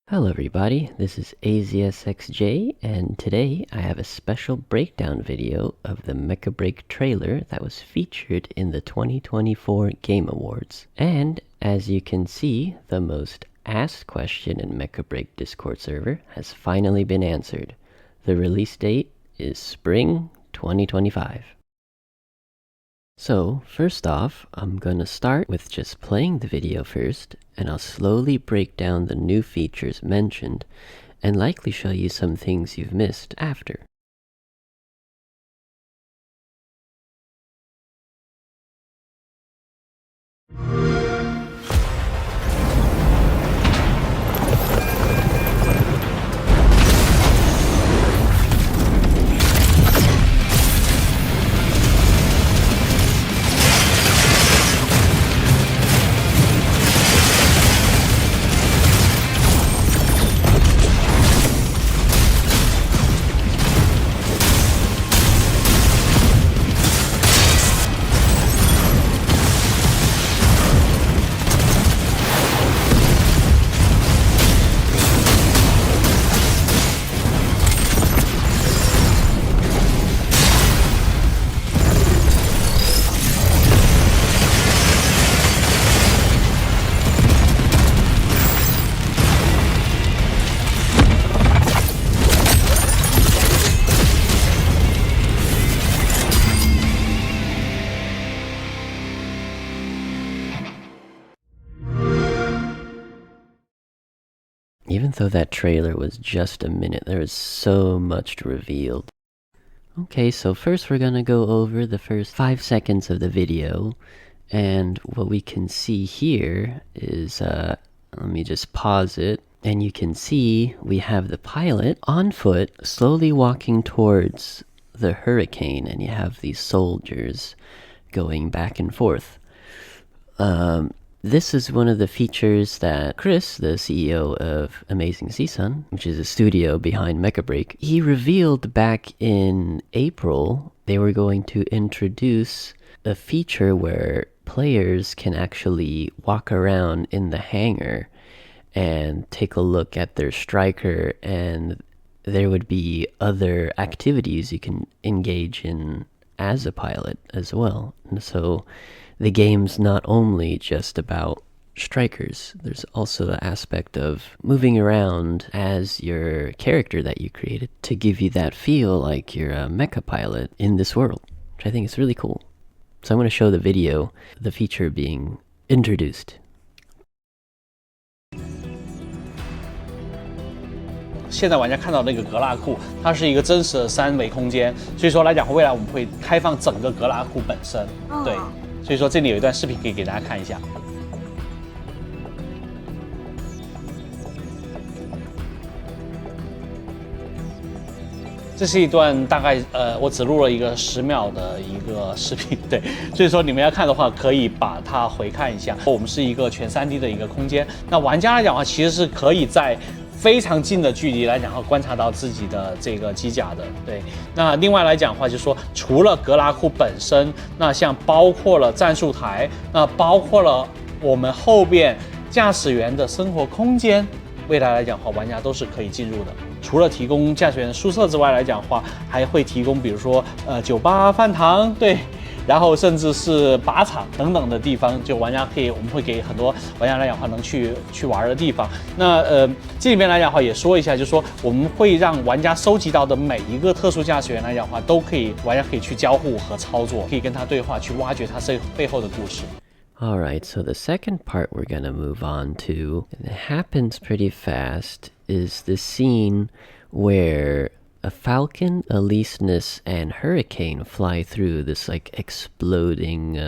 Hello everybody, this is AZSXJ, and today I have a special breakdown video of the Mecha BREAK trailer that was featured in the 2024 Game Awards. And as you can see, the most asked question in Mecha BREAK Discord server has finally been answered. The release date is spring 2025. So, first off, I'm gonna start with just playing the video first, and I'll slowly break down the new features mentioned, and likely show you some things you've missed after. Even though that trailer was just a minute, there is so much revealed. Okay, so first we're gonna go over the first 5 seconds of the video, and what we can see here is, let me just pause it, and you can see we have the pilot on foot slowly walking towards the hurricane, and you have these soldiers going back and forth. This is one of the features that Chris, the CEO of Amazing Season, which is a studio behind Mecha BREAK, he revealed back in April they were going to introduce a feature where players can actually walk around in the hangar and take a look at their striker, and there would be other activities you can engage in as a pilot as well. And so the game's not only just about strikers, there's also the aspect of moving around as your character that you created to give you that feel like you're a mecha pilot in this world, which I think is really cool. So I'm going to show the video, the feature being introduced. 现在玩家看到那个格拉库，它是一个真实的3维空间，所以说来讲，未来我们会开放整个格拉库本身。对，所以说这里有一段视频可以给大家看一下。这是一段大概我只录了一个10秒的一个视频，对，所以说你们要看的话，可以把它回看一下。我们是一个全3D 的一个空间，那玩家来讲的话，其实是可以在 非常近的距离来讲，观察到自己的这个机甲的。对，那另外来讲的话，就是说，除了格拉库本身，那像包括了战术台，那包括了我们后边驾驶员的生活空间，未来来讲的话，玩家都是可以进入的。除了提供驾驶员宿舍之外来讲的话，还会提供比如说酒吧、饭堂，对。 然后甚至是靶场等等的地方，就玩家可以，我们会给很多玩家来讲的话能去玩的地方。那这里面来讲的话也说一下，就是说我们会让玩家收集到的每一个特殊驾驶员来讲的话，都可以玩家可以去交互和操作，可以跟他对话，去挖掘他背后的故事。 Alright, so the second part we're gonna move on to, and it happens pretty fast, is the scene where a falcon, a Alisnus, and Hurricane fly through this like exploding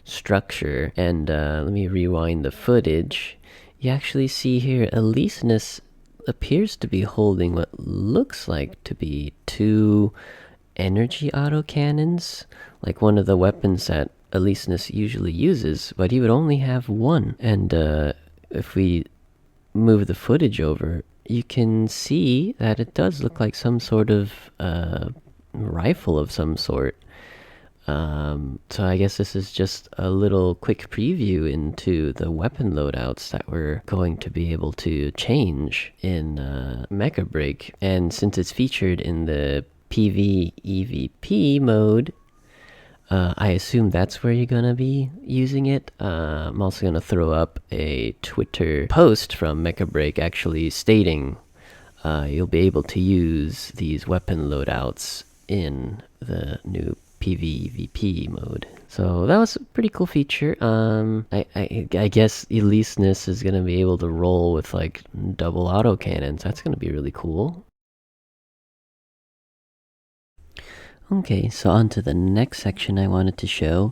structure. And let me rewind the footage. You actually see here Alisnus appears to be holding what looks like to be 2 energy autocannons, like one of the weapons that Alisnus usually uses, but he would only have 1. And if we move the footage over, you can see that it does look like some sort of rifle of some sort. So I guess this is just a little quick preview into the weapon loadouts that we're going to be able to change in Mecha BREAK. And since it's featured in the PvEVP mode, I assume that's where you're gonna be using it. I'm also gonna throw up a Twitter post from Mecha BREAK actually stating you'll be able to use these weapon loadouts in the new PvEVP mode. So that was a pretty cool feature. I guess Eliseness is gonna be able to roll with like double auto cannons. That's gonna be really cool. Okay, so on to the next section I wanted to show.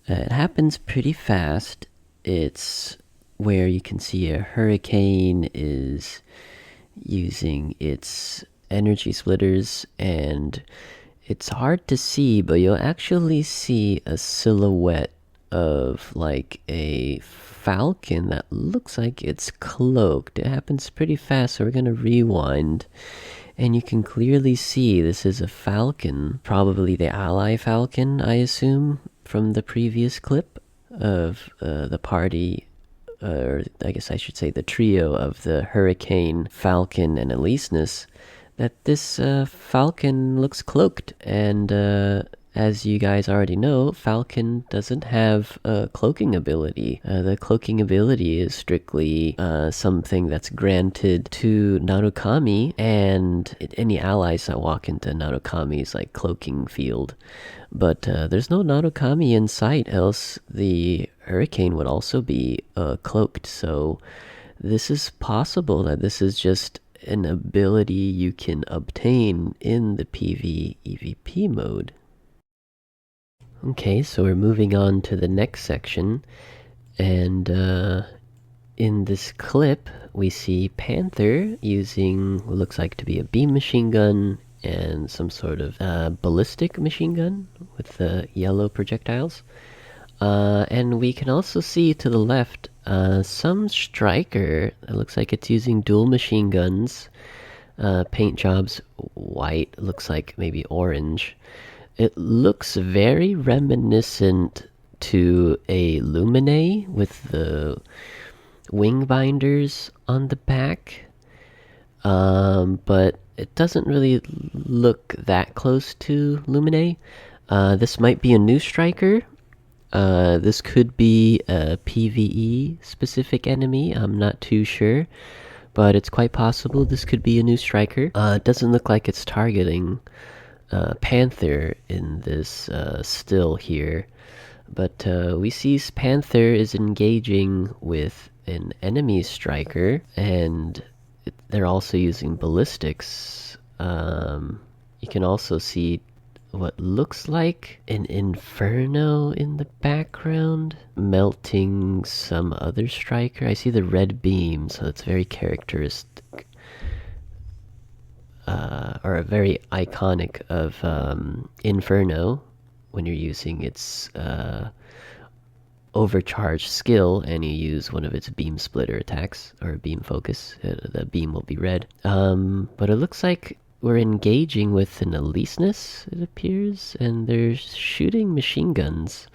It happens pretty fast. It's where you can see a hurricane is using its energy splitters, and it's hard to see, but you'll actually see a silhouette of like a falcon that looks like it's cloaked. It happens pretty fast, so we're gonna rewind. And you can clearly see this is a falcon, probably the ally falcon, I assume, from the previous clip of the party, or I guess I should say the trio of the Hurricane, Falcon, and Eliseness, that this falcon looks cloaked. And as you guys already know, Falcon doesn't have a cloaking ability. The cloaking ability is strictly something that's granted to Narukami and any allies that walk into Narukami's like cloaking field. But there's no Narukami in sight, else the Hurricane would also be cloaked. So this is possible that this is just an ability you can obtain in the PvEVP mode. Okay, so we're moving on to the next section, and in this clip we see Panther using what looks like to be a beam machine gun and some sort of ballistic machine gun with yellow projectiles. And we can also see to the left some striker. It looks like it's using dual machine guns. Paint jobs white, looks like maybe orange. It looks very reminiscent to a Lumine with the wing binders on the back. But it doesn't really look that close to Lumine. This might be a new striker. This could be a PvE specific enemy, I'm not too sure. But it's quite possible this could be a new striker. It doesn't look like it's targeting Panther in this still here. But we see Panther is engaging with an enemy striker, and they're also using ballistics. You can also see what looks like an inferno in the background, melting some other striker. I see the red beam, so it's very characteristic, or very iconic of Inferno when you're using its overcharged skill and you use one of its beam splitter attacks or beam focus. The beam will be red. But it looks like we're engaging with an Eliseness, it appears, and they're shooting machine guns.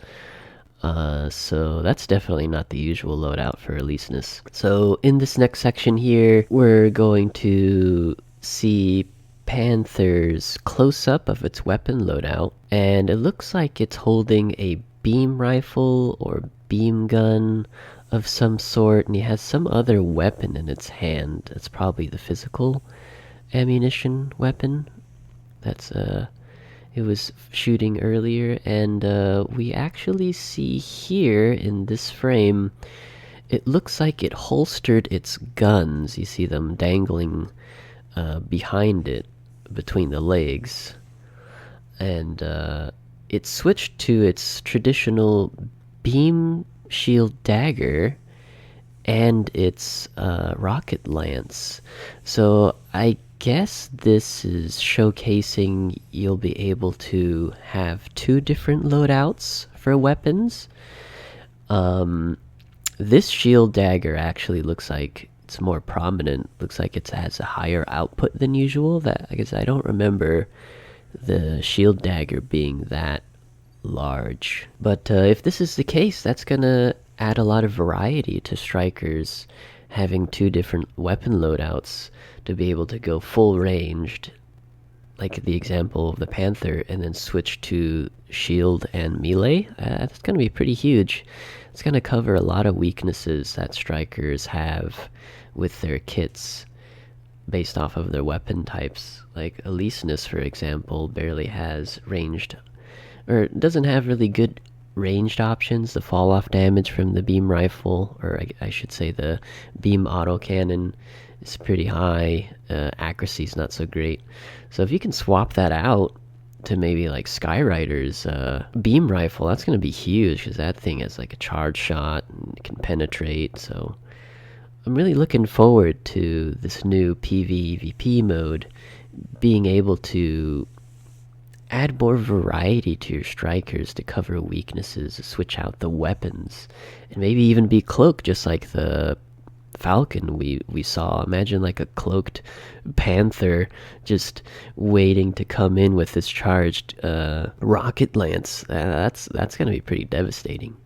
So that's definitely not the usual loadout for Eliseness. So in this next section here, we're going to see Panther's close-up of its weapon loadout, and it looks like it's holding a beam rifle or beam gun of some sort, and he has some other weapon in its hand. That's probably the physical ammunition weapon that's it was shooting earlier. And we actually see here in this frame, it looks like it holstered its guns. You see them dangling behind it between the legs, and it switched to its traditional beam shield dagger and its rocket lance. So I guess this is showcasing you'll be able to have two different loadouts for weapons. This shield dagger actually looks like it's more prominent. Looks like it has a higher output than usual. That I guess I don't remember the shield dagger being that large. But if this is the case, that's gonna add a lot of variety to strikers having two different weapon loadouts to be able to go full ranged, like the example of the Panther, and then switch to shield and melee. That's gonna be pretty huge. It's gonna cover a lot of weaknesses that strikers have with their kits based off of their weapon types. Like Elysinus, for example, barely has ranged, or doesn't have really good ranged options. The fall off damage from the beam rifle, or I should say the beam autocannon, is pretty high. Accuracy's not so great. So if you can swap that out to maybe like Skyrider's beam rifle, that's going to be huge, because that thing has like a charge shot and can penetrate. So I'm really looking forward to this new PvEVP mode being able to add more variety to your strikers to cover weaknesses, switch out the weapons, and maybe even be cloaked just like the Falcon we saw. Imagine like a cloaked Panther just waiting to come in with this charged rocket lance. That's gonna be pretty devastating.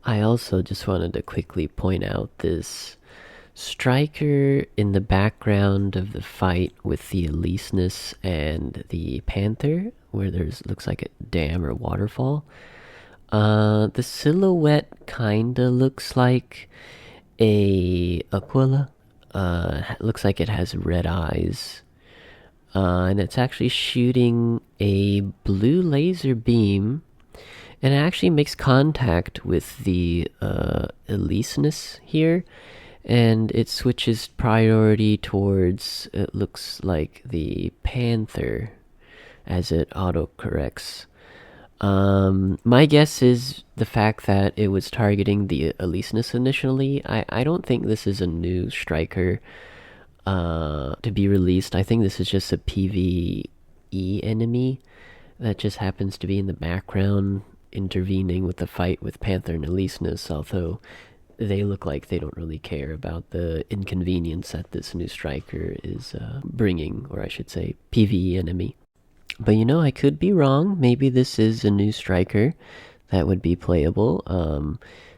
I also just wanted to quickly point out this striker in the background of the fight with the Elysinus and the Panther, where there's looks like a dam or waterfall. The silhouette kinda looks like a Aquila. Looks like it has red eyes. And it's actually shooting a blue laser beam, and it actually makes contact with the Elysinus here, and it switches priority towards, it looks like, the Panther as it autocorrects. My guess is the fact that it was targeting the Elysinus initially. I don't think this is a new striker to be released. I think this is just a PvE enemy that just happens to be in the background intervening with the fight with Panther and Elysinus, although they look like they don't really care about the inconvenience that this new striker is bringing, or I should say PvE enemy. But you know, I could be wrong. Maybe this is a new striker that would be playable.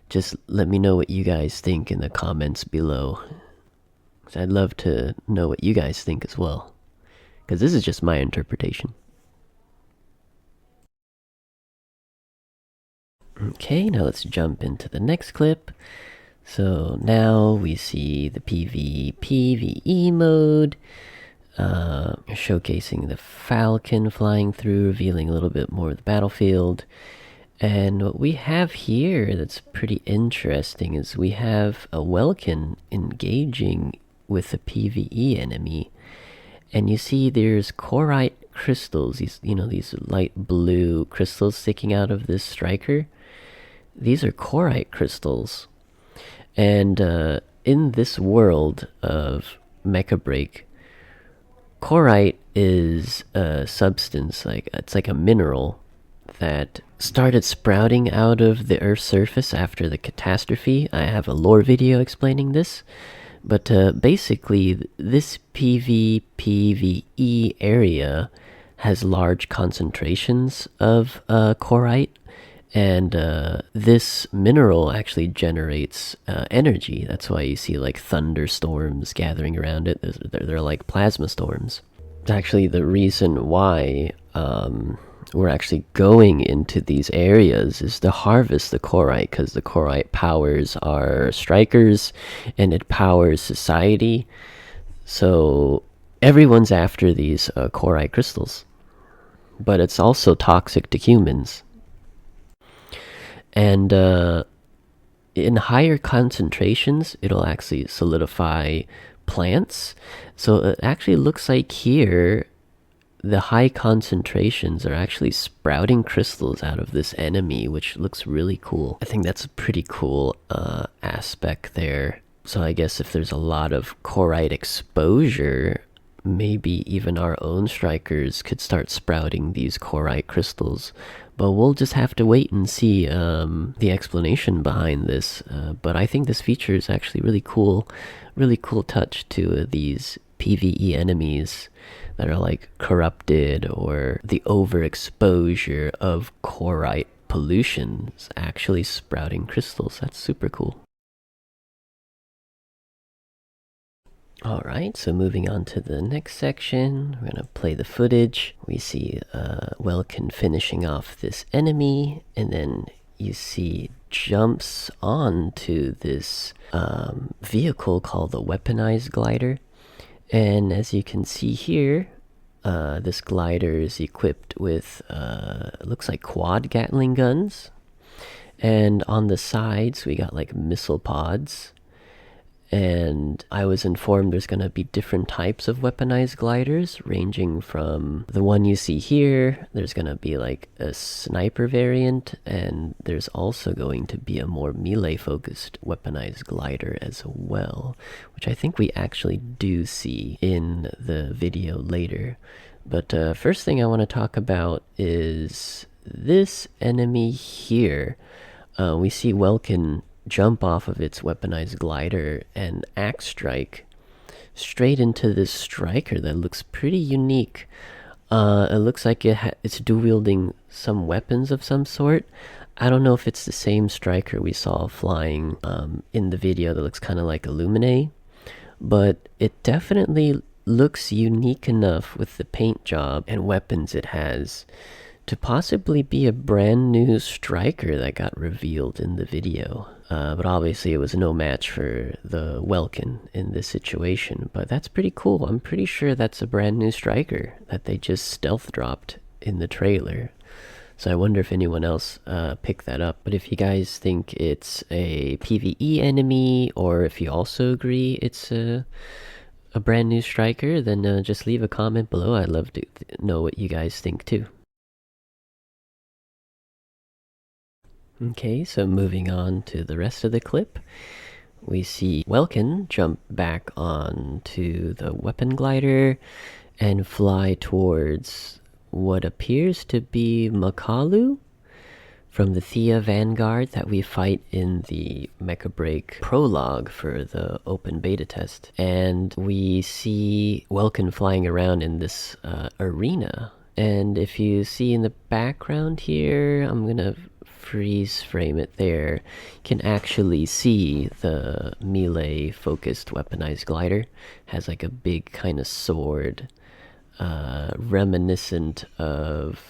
Just let me know what you guys think in the comments below, 'cause I'd love to know what you guys think as well, because this is just my interpretation. Okay, now let's jump into the next clip. So now we see the PvE mode, showcasing the Falcon flying through, revealing a little bit more of the battlefield. And what we have here that's pretty interesting is we have a Welkin engaging with a PvE enemy. And you see there's corite crystals, these light blue crystals sticking out of this striker. These are corite crystals. And in this world of Mecha BREAK, corite is a substance, it's like a mineral that started sprouting out of the Earth's surface after the catastrophe. I have a lore video explaining this. But basically, this PvE area has large concentrations of corite. And this mineral actually generates energy. That's why you see like thunderstorms gathering around it. They're like plasma storms. It's actually the reason why we're actually going into these areas is to harvest the corite, because the corite powers our strikers and it powers society. So everyone's after these corite crystals. But it's also toxic to humans. And in higher concentrations, it'll actually solidify plants. So it actually looks like here, the high concentrations are actually sprouting crystals out of this enemy, which looks really cool. I think that's a pretty cool aspect there. So I guess if there's a lot of corite exposure, maybe even our own strikers could start sprouting these corite crystals. But we'll just have to wait and see the explanation behind this. But I think this feature is actually really cool touch to these PvE enemies that are like corrupted, or the overexposure of corite pollutions actually sprouting crystals. That's super cool. Alright, so moving on to the next section, we're gonna play the footage. We see Welkin finishing off this enemy, and then you see jumps onto this vehicle called the weaponized glider. And as you can see here, this glider is equipped with, looks like quad Gatling guns. And on the sides, we got like missile pods. And I was informed there's going to be different types of weaponized gliders, ranging from the one you see here. There's going to be like a sniper variant, and there's also going to be a more melee-focused weaponized glider as well, which I think we actually do see in the video later. But first thing I want to talk about is this enemy here. We see Welkin jump off of its weaponized glider and axe strike straight into this striker that looks pretty unique. It looks like it's dual-wielding some weapons of some sort. I don't know if it's the same striker we saw flying in the video that looks kind of like Illumine, but it definitely looks unique enough with the paint job and weapons it has to possibly be a brand new striker that got revealed in the video. But obviously it was no match for the Welkin in this situation. But that's pretty cool. I'm pretty sure that's a brand new striker that they just stealth dropped in the trailer. So I wonder if anyone else picked that up. But if you guys think it's a PvE enemy, or if you also agree it's a brand new striker, then just leave a comment below. I'd love to know what you guys think too. Okay, so moving on to the rest of the clip, we see Welkin jump back onto the weapon glider and fly towards what appears to be Makalu from the Thea Vanguard that we fight in the Mecha BREAK prologue for the open beta test. And we see Welkin flying around in this arena. And if you see in the background here, I'm gonna freeze frame it there, you can actually see the melee focused weaponized glider has like a big kind of sword, reminiscent of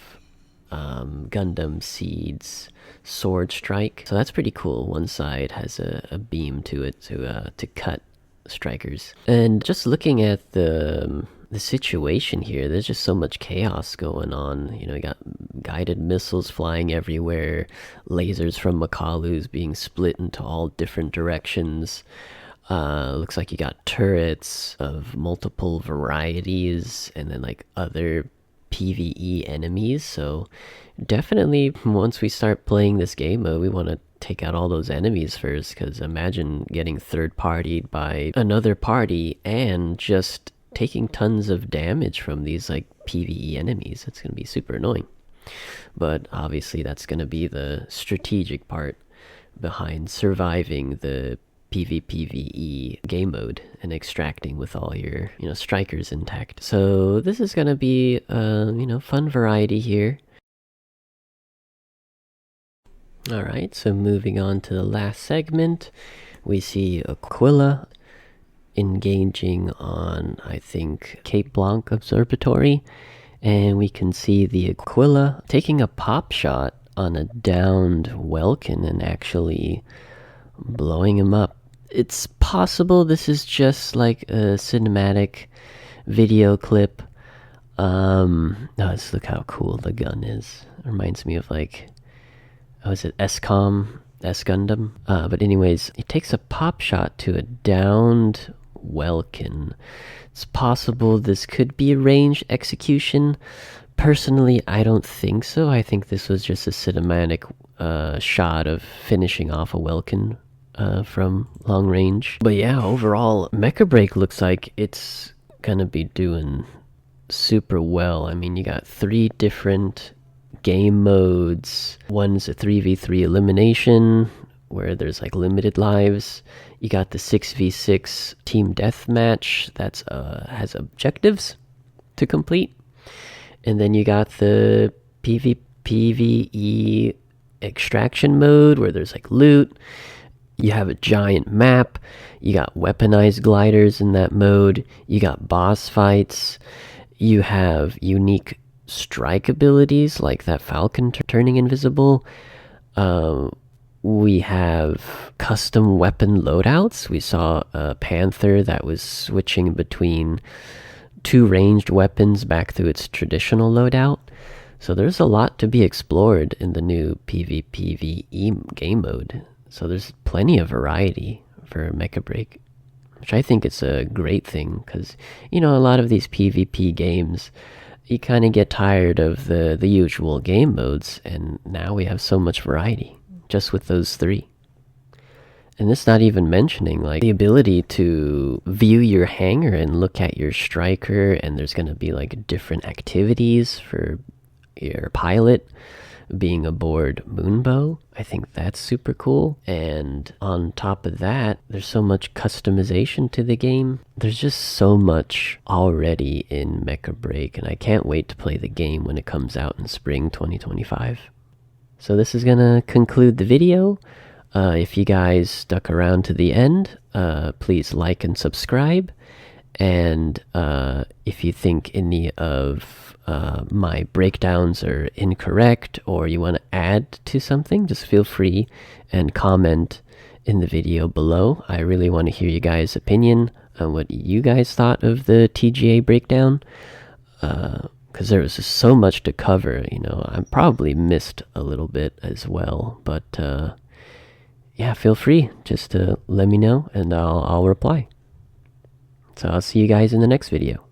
Gundam Seed's sword strike. So that's pretty cool. One side has a beam to it to cut strikers. And just looking at the situation here, there's just so much chaos going on. You know, you got guided missiles flying everywhere, lasers from Makalus being split into all different directions. Looks like you got turrets of multiple varieties, and then like other PvE enemies. So definitely once we start playing this game mode, we want to take out all those enemies first, because imagine getting third-partied by another party and just taking tons of damage from these like PvE enemies. It's going to be super annoying. But obviously that's going to be the strategic part behind surviving the PvPvE game mode and extracting with all your, strikers intact. So this is going to be fun variety here. Alright, so moving on to the last segment, we see Aquila engaging on, I think, Cape Blanc Observatory, and we can see the Aquila taking a pop shot on a downed Welkin and actually blowing him up. It's possible this is just like a cinematic video clip. Let's look how cool the gun is. It reminds me of like, is it S-Com? S-Gundam? But anyways, he takes a pop shot to a downed Welkin. It's possible this could be a ranged execution. Personally, I don't think so. I think this was just a cinematic shot of finishing off a Welkin from long range. But yeah, overall, Mecha BREAK looks like it's gonna be doing super well. I mean, you got 3 different game modes. One's a 3v3 elimination, where there's like limited lives. You got the 6v6 team deathmatch that's has objectives to complete. And then you got the PvE extraction mode where there's like loot. You have a giant map. You got weaponized gliders in that mode. You got boss fights. You have unique strike abilities like that falcon turning invisible. We have custom weapon loadouts. We saw a panther that was switching between 2 ranged weapons back to its traditional loadout. So there's a lot to be explored in the new PvPvE game mode. So there's plenty of variety for Mecha BREAK, which I think is a great thing, because, you know, a lot of these PvP games, you kind of get tired of the usual game modes, and now we have so much variety just with those 3. And this not even mentioning like the ability to view your hangar and look at your striker, and there's going to be like different activities for your pilot being aboard Moonbow. I think that's super cool. And on top of that, there's so much customization to the game. There's just so much already in Mecha BREAK, and I can't wait to play the game when it comes out in spring 2025. So this is gonna conclude the video. If you guys stuck around to the end, please like and subscribe. And if you think any of my breakdowns are incorrect, or you want to add to something, just feel free and comment in the video below. I really want to hear you guys' opinion on what you guys thought of the TGA breakdown, because there was just so much to cover. You know, I probably missed a little bit as well, but yeah, feel free just to let me know and I'll reply. So I'll see you guys in the next video.